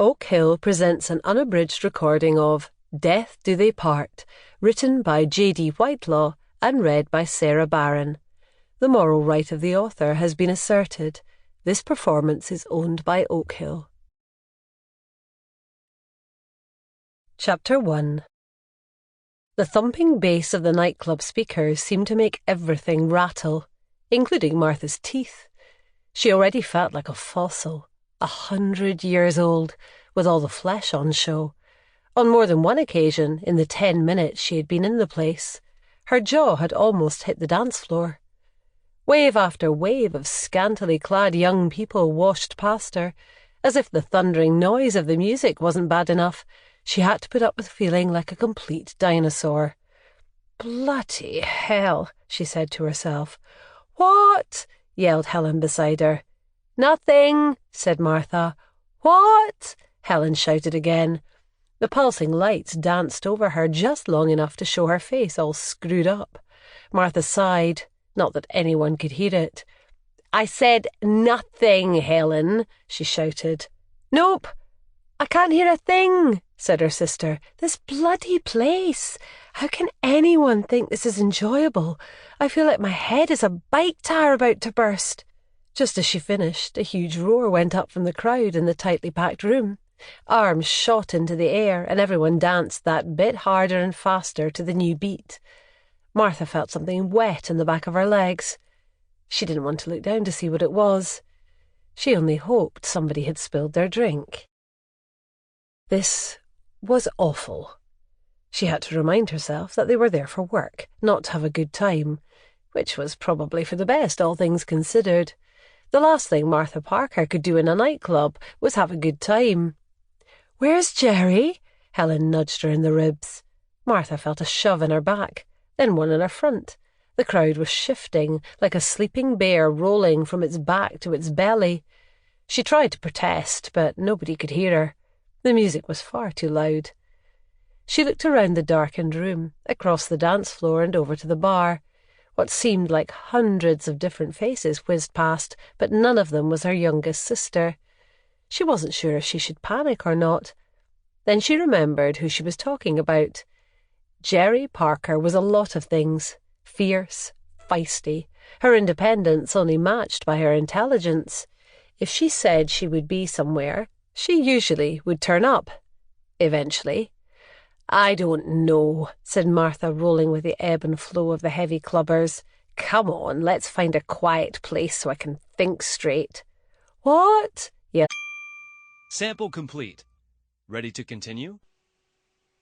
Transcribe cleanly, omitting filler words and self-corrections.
Oak Hill presents an unabridged recording of Death Do They Part, written by J.D. Whitelaw and read by Sarah Barron. The moral right of the author has been asserted. This performance is owned by Oak Hill. Chapter 1. The thumping bass of the nightclub speakers seemed to make everything rattle, including Martha's teeth. She already felt like a fossil, 100 years old, with all the flesh on show. On more than one occasion, in the 10 minutes she had been in the place, her jaw had almost hit the dance floor. Wave after wave of scantily clad young people washed past her. As if the thundering noise of the music wasn't bad enough, she had to put up with feeling like a complete dinosaur. "Bloody hell," she said to herself. "What?" yelled Helen beside her. "Nothing," said Martha. "What?" Helen shouted again. The pulsing lights danced over her just long enough to show her face all screwed up. Martha sighed, not that anyone could hear it. "I said nothing, Helen," she shouted. "Nope, I can't hear a thing," said her sister. "This bloody place. How can anyone think this is enjoyable? I feel like my head is a bike tire about to burst." Just as she finished, a huge roar went up from the crowd in the tightly packed room. Arms shot into the air, and everyone danced that bit harder and faster to the new beat. Martha felt something wet in the back of her legs. She didn't want to look down to see what it was. She only hoped somebody had spilled their drink. This was awful. She had to remind herself that they were there for work, not to have a good time, which was probably for the best, all things considered. The last thing Martha Parker could do in a nightclub was have a good time. "Where's Geri?" Helen nudged her in the ribs. Martha felt a shove in her back, then one in her front. The crowd was shifting, like a sleeping bear rolling from its back to its belly. She tried to protest, but nobody could hear her. The music was far too loud. She looked around the darkened room, across the dance floor and over to the bar. What seemed like hundreds of different faces whizzed past, but none of them was her youngest sister. She wasn't sure if she should panic or not. Then she remembered who she was talking about. Geri Parker was a lot of things. Fierce, feisty, her independence only matched by her intelligence. If she said she would be somewhere, she usually would turn up. Eventually. "I don't know," said Martha, rolling with the ebb and flow of the heavy clubbers. "Come on, let's find a quiet place so I can think straight." "What?" "Yeah." Sample complete. Ready to continue?